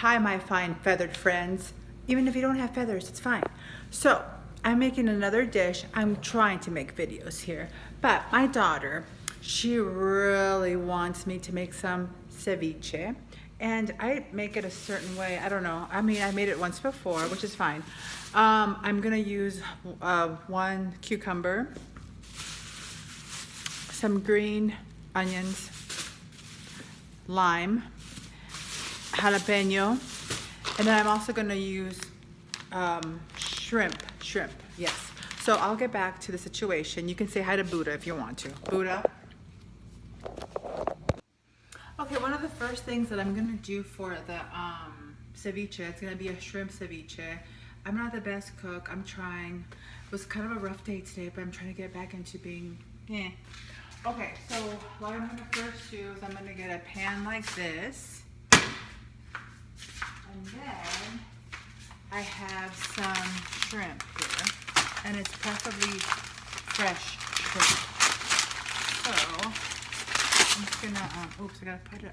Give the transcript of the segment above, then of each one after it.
Hi, my fine feathered friends. Even if you don't have feathers, it's fine. So, I'm making another dish. I'm trying to make videos here. But my daughter, she really wants me to make some ceviche. And I make it a certain way. I don't know. I mean, I made it once before, which is fine. I'm gonna use one cucumber, some green onions, lime, jalapeno, and then I'm also going to use shrimp, yes. So I'll get back to the situation. You can say hi to Buddha if you want to. Buddha. Okay, one of the first things that I'm going to do for the ceviche, it's going to be a shrimp ceviche. I'm not the best cook. I'm trying. It was kind of a rough day today, but I'm trying to get back into being, Okay, so what I'm going to first do is I'm going to get a pan like this. And then I have some shrimp here, and it's preferably fresh shrimp. So I'm just gonna, oops, I gotta put a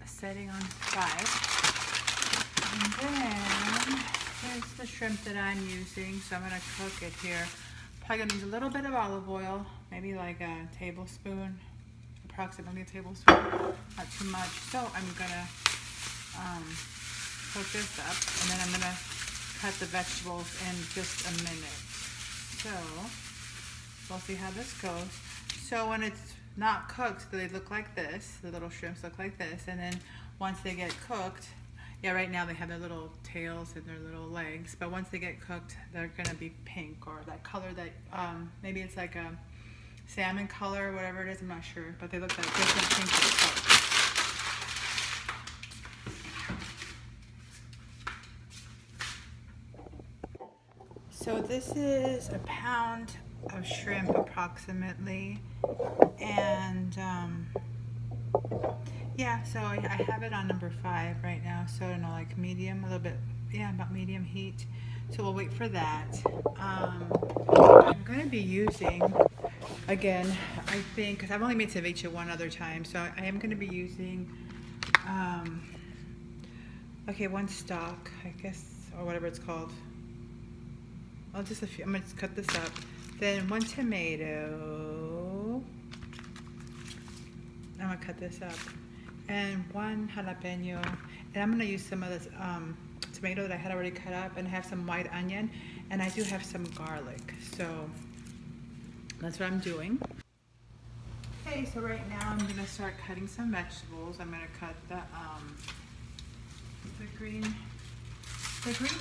setting on 5. And then here's the shrimp that I'm using, so I'm gonna cook it here. Probably gonna use a little bit of olive oil, maybe like a tablespoon, approximately a tablespoon, not too much. So I'm gonna cook this up, and then I'm gonna cut the vegetables in just a minute. So we'll see how this goes. So when it's not cooked, they look like this. The little shrimps look like this, and then once they get cooked, yeah, right now they have their little tails and their little legs, but once they get cooked, they're gonna be pink, or that color that maybe it's like a salmon color or whatever it is. I'm not sure, but they look like different pink colors. So this is a pound of shrimp approximately, and yeah, so I have it on number 5 right now, so I don't know, like medium, a little bit, yeah, about medium heat. So we'll wait for that. I'm going to be using, again, I think, because I've only made ceviche one other time, so I am going to be using, okay, one stock, I guess, or whatever it's called. I'm gonna just cut this up. Then one tomato. I'm gonna cut this up. And one jalapeno. And I'm gonna use some of this tomato that I had already cut up, and I have some white onion, and I do have some garlic. So that's what I'm doing. Okay, so right now I'm gonna start cutting some vegetables. I'm gonna cut the green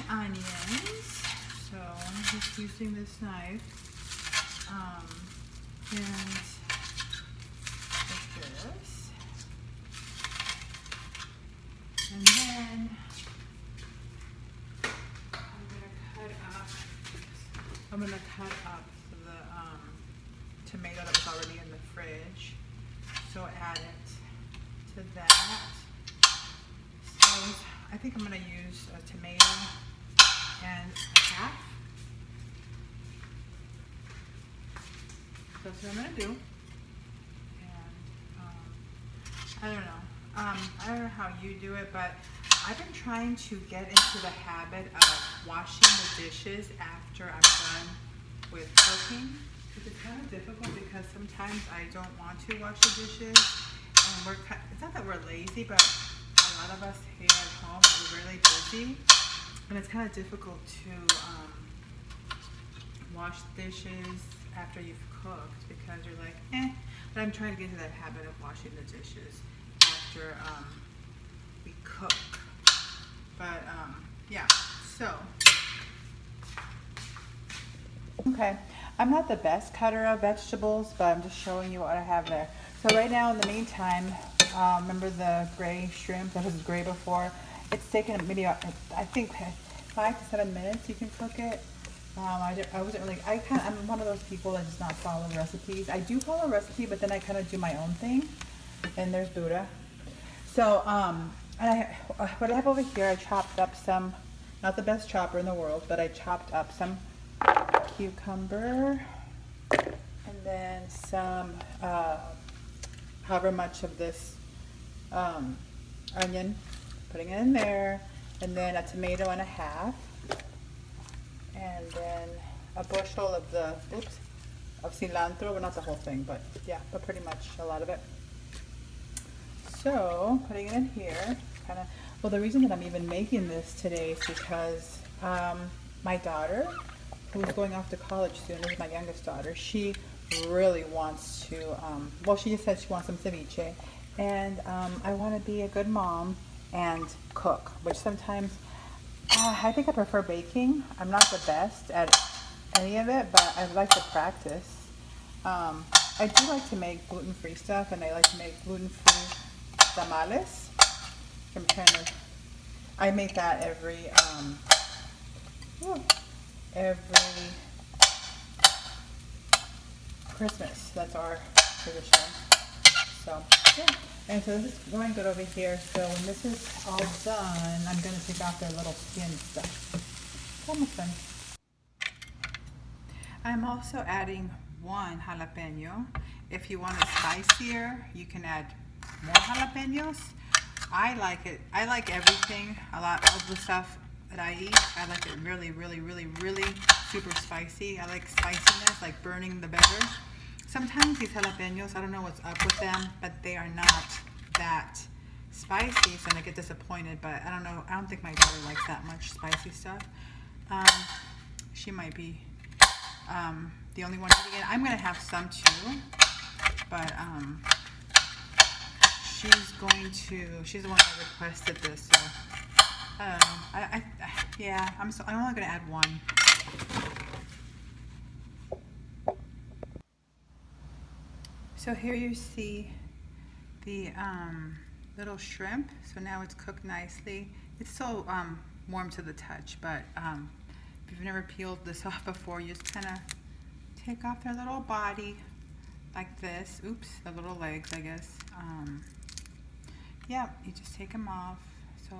onions. So I'm just using this knife, and like this, and then I'm gonna cut up the tomato that was already in the fridge. So add it to that. So I think I'm gonna use a tomato and a half. That's what I'm gonna do. And I don't know. I don't know how you do it, but I've been trying to get into the habit of washing the dishes after I'm done with cooking. It's kind of difficult because sometimes I don't want to wash the dishes, and it's not that we're lazy, but a lot of us here at home are really busy. And it's kind of difficult to wash dishes after you've cooked, because you're like, But I'm trying to get into that habit of washing the dishes after we cook. But yeah, so. Okay, I'm not the best cutter of vegetables, but I'm just showing you what I have there. So right now, in the meantime, remember the gray shrimp that was gray before? It's taken maybe, I think, 5 to 7 minutes you can cook it. I wasn't really, I'm one of those people that does not follow recipes. I do follow a recipe, but then I kind of do my own thing. And there's Buddha. So, what I have over here, I chopped up some, not the best chopper in the world, but I chopped up some cucumber, and then some, however much of this onion, putting it in there, and then a tomato and a half, and then a bushel of the, of cilantro, but not the whole thing, but yeah, but pretty much a lot of it. So putting it in here, kind of, well, the reason that I'm even making this today is because my daughter, who's going off to college soon, this is my youngest daughter, she really wants to, well, she just said she wants some ceviche, and I want to be a good mom and cook, which sometimes, I think I prefer baking. I'm not the best at any of it, but I like to practice. I do like to make gluten-free stuff, and I like to make gluten-free tamales. I'm trying to, I make that every Christmas. That's our tradition. So, yeah. And so this is going good over here. So when this is all done, I'm going to take off their little skin stuff. Almost done. I'm also adding 1 jalapeno. If you want it spicier, you can add more jalapenos. I like it. I like everything. A lot of the stuff that I eat, I like it really, really, really, really super spicy. I like spiciness, like burning the better. Sometimes these jalapenos, I don't know what's up with them, but they are not that spicy, so I get disappointed. But I don't know. I don't think my daughter likes that much spicy stuff. She might be the only one eating it. I'm gonna have some too, but she's the one that requested this, so I don't know. Yeah, I'm only gonna add 1. So here you see the little shrimp. So now it's cooked nicely. It's still warm to the touch, but if you've never peeled this off before, you just kind of take off their little body like this. Oops, the little legs, I guess. Yeah, you just take them off. So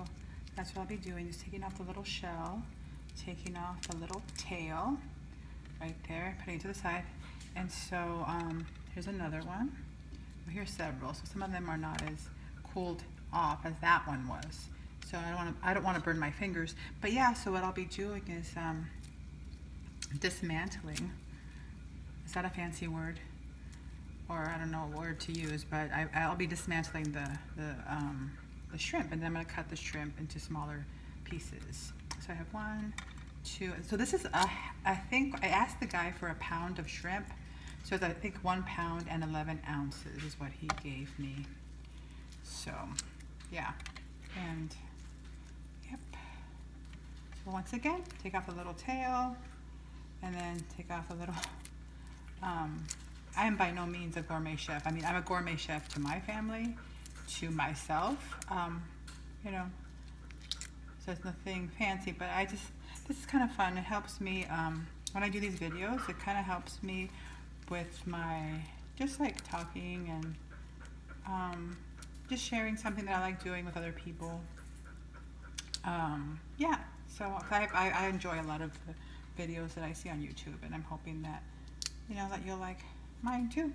that's what I'll be doing, just taking off the little shell, taking off the little tail right there, putting it to the side. And so here's another one. Well, here's several. So some of them are not as cooled off as that one was. So I don't want to burn my fingers. But yeah, so what I'll be doing is dismantling. Is that a fancy word? Or I don't know what word to use, but I'll be dismantling the shrimp, and then I'm going to cut the shrimp into smaller pieces. So I have 1, 2. So this is I think I asked the guy for a pound of shrimp. So it's, I think 1 pound and 11 ounces is what he gave me. So yeah, and yep. So once again, take off the little tail, and then take off a little. I am by no means a gourmet chef. I mean, I'm a gourmet chef to my family, to myself, you know, so it's nothing fancy, but this is kind of fun. It helps me, when I do these videos, it kind of helps me with my, just like talking and just sharing something that I like doing with other people. Yeah, so I enjoy a lot of the videos that I see on YouTube, and I'm hoping that, you know, that you'll like mine too.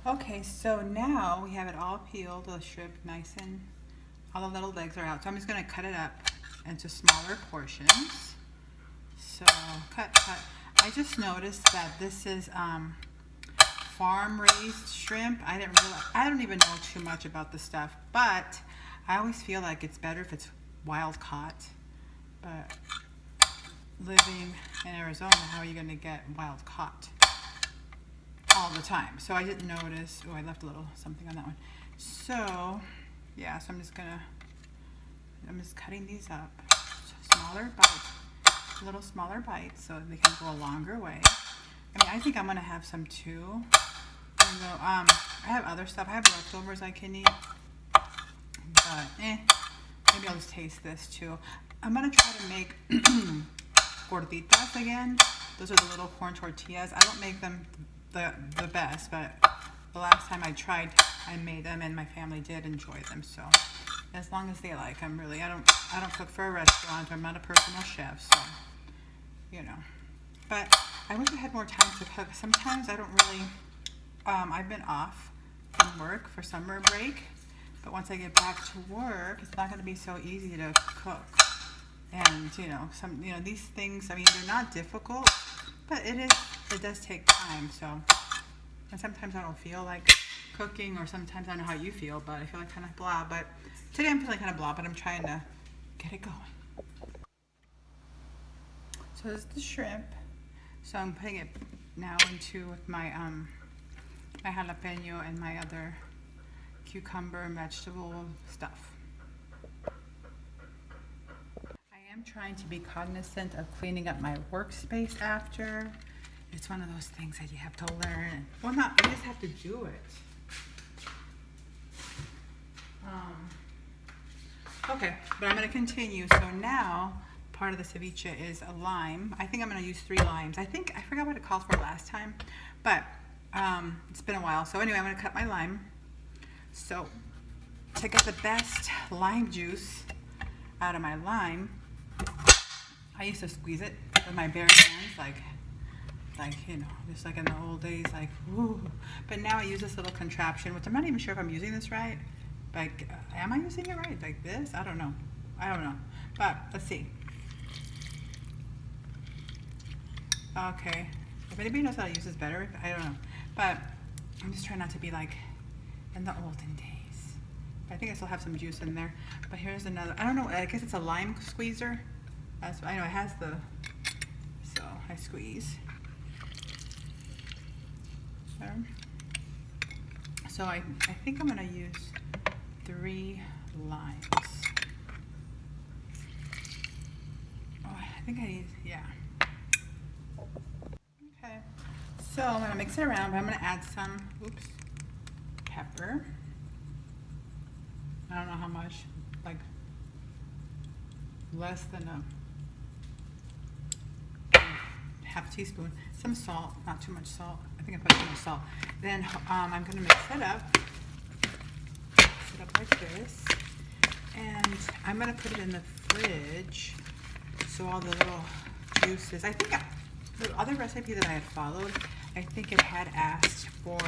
Okay, so now we have it all peeled, the shrimp nice and all the little legs are out. So I'm just going to cut it up into smaller portions. So cut. I just noticed that this is farm-raised shrimp. I don't even know too much about the stuff, but I always feel like it's better if it's wild caught. But living in Arizona, how are you going to get wild caught all the time? So I didn't notice. Oh, I left a little something on that one. So yeah, so I'm just cutting these up, smaller bites, little smaller bites, so they can go a longer way. I mean, I think I'm gonna have some too. Even though, I have other stuff. I have leftovers I can eat, but maybe I'll just taste this too. I'm gonna try to make gorditas again. Those are the little corn tortillas. I don't make them the best, but the last time I tried, I made them, and my family did enjoy them. So as long as they like them, really. I don't cook for a restaurant. I'm not a personal chef, so you know. But I wish I had more time to cook. Sometimes I don't really. I've been off from work for summer break, But once I get back to work, it's not going to be so easy to cook. And you know, these things, I mean, they're not difficult, but it does take time. So, and sometimes I don't feel like cooking, or sometimes I don't know how you feel, but I feel like kind of blah. But today I'm feeling kind of blah, but I'm trying to get it going. So this is the shrimp. So I'm putting it now into my my jalapeno and my other cucumber and vegetable stuff. I am trying to be cognizant of cleaning up my workspace after. It's one of those things that you have to learn. Well, you just have to do it. Okay, but I'm going to continue. So now, part of the ceviche is a lime. I think I'm going to use 3 limes. I forgot what it called for last time, but it's been a while. So anyway, I'm going to cut my lime. So to get the best lime juice out of my lime, I used to squeeze it with my bare hands, like you know, just like in the old days, like woo. But now I use this little contraption, which I'm not even sure if I'm using this right. Like, am I using it right? Like this? I don't know. But let's see. Okay. If anybody knows how to use this better, I don't know. But I'm just trying not to be like in the olden days. I think I still have some juice in there. But here's another. I don't know. I guess it's a lime squeezer. I know it has the. So I squeeze. There. So I think I'm gonna use 3 limes. Oh, I think I need, yeah. Okay. So I'm gonna mix it around, but I'm gonna add some, pepper. I don't know how much, like less than a half teaspoon. Some salt, not too much salt. I think I put too much salt. Then I'm gonna mix it up like this, and I'm gonna put it in the fridge so all the little juices. I think the other recipe that I had followed, I think it had asked for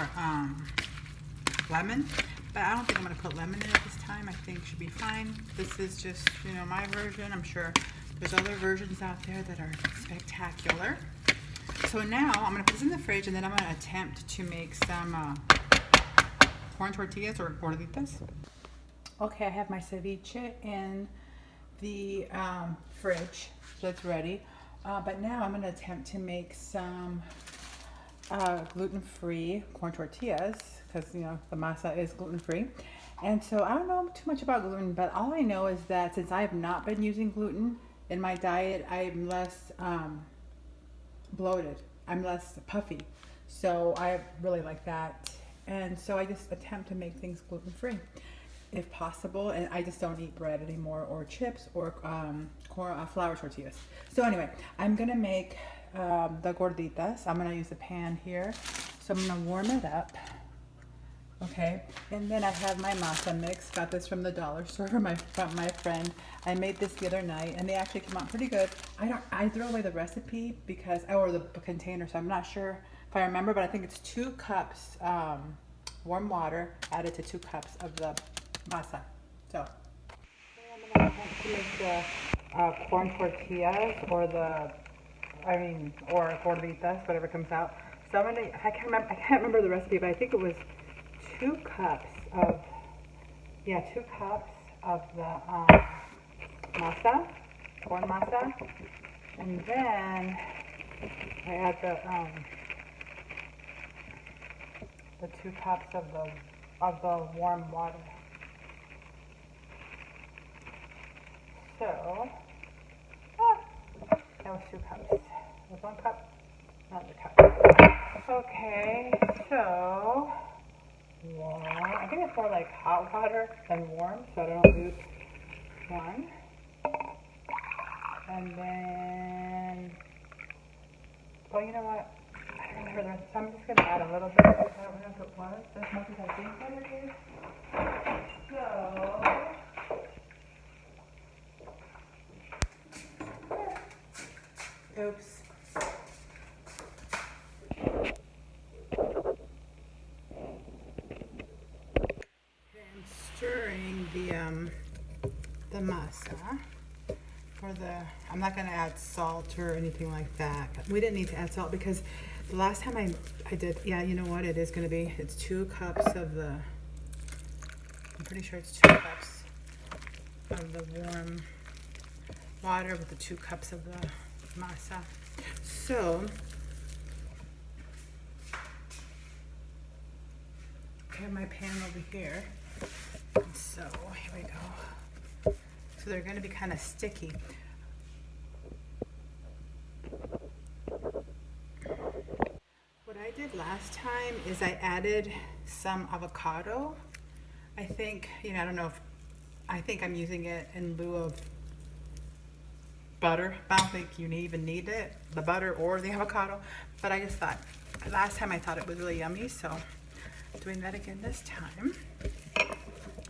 lemon, but I don't think I'm gonna put lemon in it this time. I think it should be fine. This is just, you know, my version. I'm sure there's other versions out there that are spectacular. So now I'm gonna put this in the fridge, and then I'm gonna attempt to make some corn tortillas or gorditas. Okay, I have my ceviche in the fridge, so it's ready. But now I'm going to attempt to make some gluten-free corn tortillas, because you know the masa is gluten-free. And so I don't know too much about gluten, but all I know is that since I have not been using gluten in my diet, I'm less bloated. I'm less puffy. So I really like that. And so I just attempt to make things gluten-free if possible, and I just don't eat bread anymore, or chips, or flour tortillas. So anyway, I'm gonna make the gorditas. I'm gonna use a pan here, so I'm gonna warm it up. Okay, and then I have my masa mix. Got this from the dollar store from my friend. I made this the other night, and they actually came out pretty good. I threw away the recipe because, or the container, so I'm not sure if I remember, but I think it's 2 cups warm water added to 2 cups of the masa. So I'm gonna have to make the corn tortillas, or or gorditas, whatever comes out. So I can't remember the recipe, but I think it was 2 cups of, 2 cups of the masa, corn masa, and then I add the 2 cups of the warm water. So that was 2 cups. That was 1 cup, not the cup. Okay, so I think it's more like hot water than warm, so I don't lose 1. And then, well, you know what? I don't remember the rest, so I'm just going to add a little bit. I don't know if it was as much as I think that it is. So, oops. Then stirring the masa for the, I'm not gonna add salt or anything like that. We didn't need to add salt because the last time I did, yeah, you know what it is gonna be? It's 2 cups of the, I'm pretty sure it's 2 cups of the warm water with the 2 cups of the masa. So, I have my pan over here. So, here we go. So they're gonna be kind of sticky. What I did last time is I added some avocado. I think, you know, I don't know if, I think I'm using it in lieu of butter. I don't think you even need it, the butter or the avocado, but I just thought, last time I thought it was really yummy, so doing that again this time.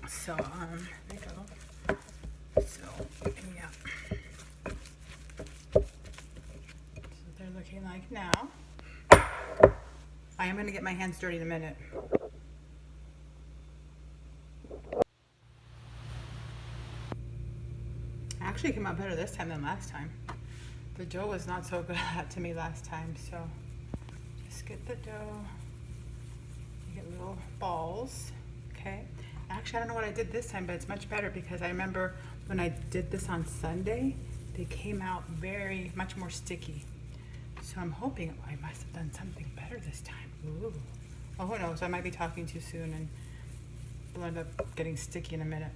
So, there we go. So, yeah. So they're looking like now. I am going to get my hands dirty in a minute. Actually, it came out better this time than last time. The dough was not so good to me last time, so just get the dough. You get little balls, okay? Actually, I don't know what I did this time, but it's much better because I remember when I did this on Sunday, they came out much more sticky. So I'm hoping I must have done something better this time. Ooh. Oh, who knows? I might be talking too soon and it'll end up getting sticky in a minute.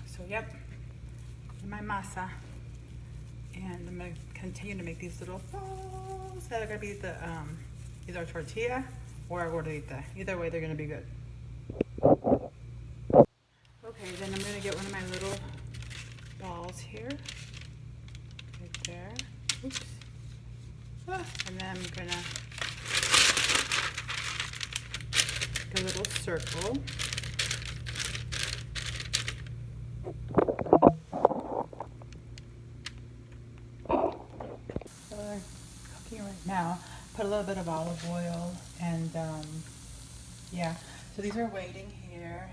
So, yep, my masa. And I'm going to continue to make these little balls that are going to be the either tortilla or gordita. Either way, they're going to be good. Okay, then I'm going to get one of my little balls here. Right there. Oops. And then I'm going to make a little circle. So they're cooking right now. Put a little bit of olive oil and yeah. So these are waiting here.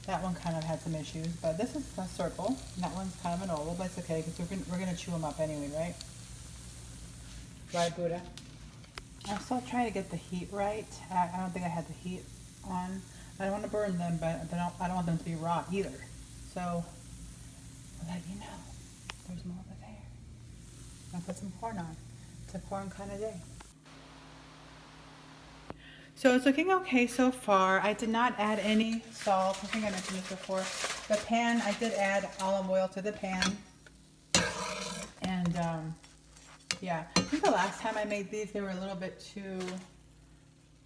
That one kind of had some issues, but this is a circle. And that one's kind of an oval, but it's okay because we're gonna chew them up anyway, right? Right, Buddha? I'm still trying to get the heat right. I don't think I had the heat on. I don't want to burn them, but I don't want them to be raw either. So I'll let you know. There's more over there. I'll put some corn on. It's a corn kind of day. So it's looking okay so far. I did not add any salt. I think I mentioned this before. The pan, I did add olive oil to the pan. And yeah, I think the last time I made these, they were a little bit too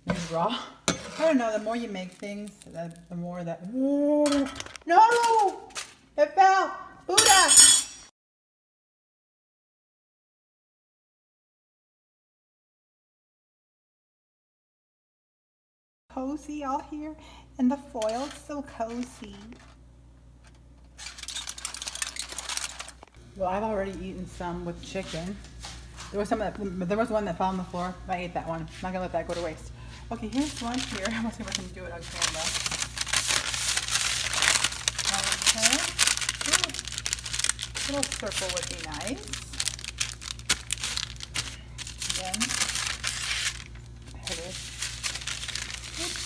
maybe raw. I don't know, the more you make things, the more that... No! It fell! Buddha! Cozy all here, and the foil's so cozy. Well, I've already eaten some with chicken. There was one that fell on the floor. I ate that one. I'm not gonna let that go to waste. Okay, here's one here. I'll see if I can do it on camera. Okay. Ooh. Little circle would be nice. Then, there it is. Oops.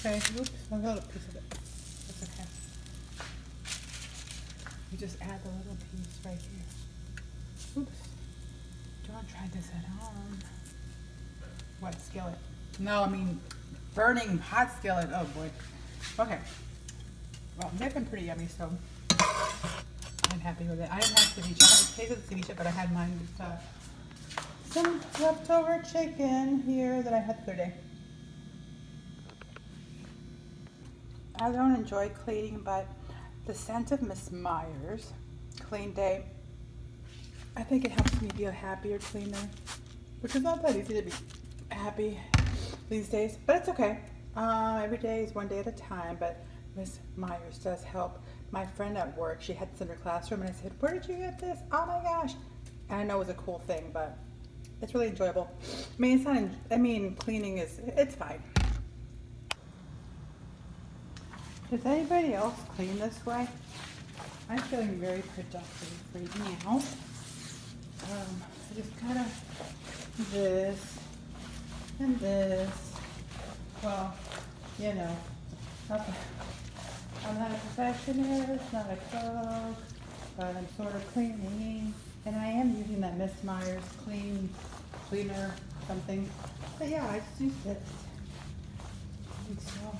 Okay, oops, I got a piece of it. That's okay. You just add the little piece right here. Oops. Don't try this at home. What, skillet? No, I mean burning hot skillet. Oh boy. Okay. Well, they've been pretty yummy, so I'm happy with it. I didn't have ceviche. I haven't tasted the ceviche, but I had mine with some leftover chicken here that I had the other day. I don't enjoy cleaning, but the scent of Miss Meyer's Clean Day, I think it helps me be a happier cleaner, which is not that easy to be happy these days, but it's okay. Every day is one day at a time, but Miss Meyer's does help. My friend at work, she had this in her classroom, and I said, where did you get this? Oh my gosh. And I know it was a cool thing, but it's really enjoyable. I mean, it's not, cleaning it's fine. Does anybody else clean this way? I'm feeling very productive right now. I just kind of this and this. Well, you know, I'm not a perfectionist, not a cook, but I'm sort of cleaning. And I am using that Miss Myers cleaner something. But yeah, I just used it. And so,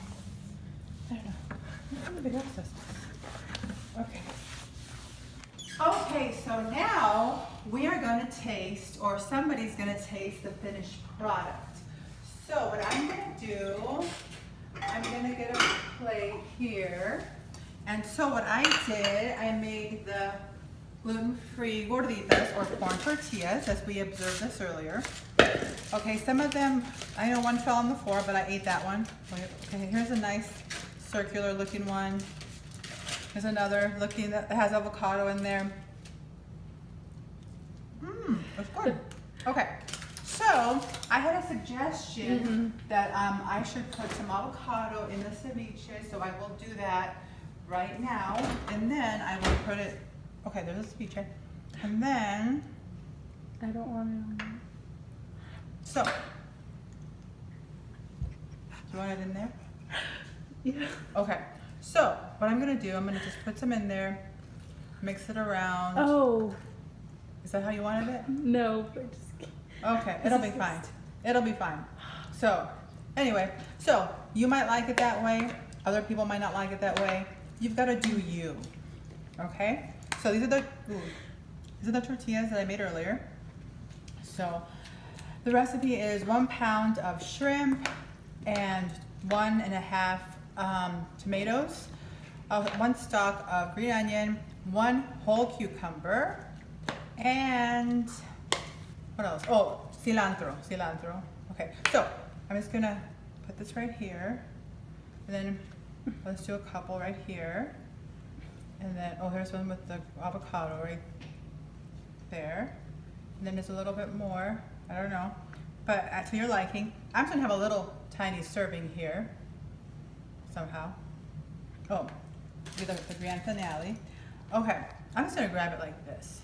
I don't know. Somebody else does this. Okay. Okay, so now we are going to taste, or somebody's going to taste the finished product. So what I'm going to do, I'm going to get a plate here. And so what I did, I made the gluten-free gorditas, or corn tortillas, as we observed this earlier. Okay, some of them, I know one fell on the floor, but I ate that one. Okay, here's a nice circular looking one. There's another looking that has avocado in there. That's good. Okay, so I had a suggestion that I should put some avocado in the ceviche, so I will do that right now. And then I will put it, okay, there's a ceviche. And then, I don't want it on. so, do you want it in there? Yeah. Okay, so what I'm gonna do, I'm gonna just put some in there, mix it around. Oh. Is that how you wanted it? No, but just kidding. Okay, it'll be fine. It'll be fine. So, anyway, so you might like it that way. Other people might not like it that way. You've got to do you. Okay? So these are the tortillas that I made earlier. So the recipe is 1 pound of shrimp and 1.5 tomatoes, 1 stalk of green onion, 1 whole cucumber, and what else? Oh, cilantro. Okay, so I'm just gonna put this right here, and then let's do a couple right here, and then here's one with the avocado right there, and then there's a little bit more. I don't know, but to your liking. I'm just gonna have a little tiny serving here somehow. Oh, do the grand finale. Okay, I'm just gonna grab it like this.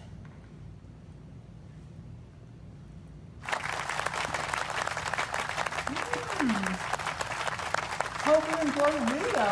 Hope you enjoyed the video.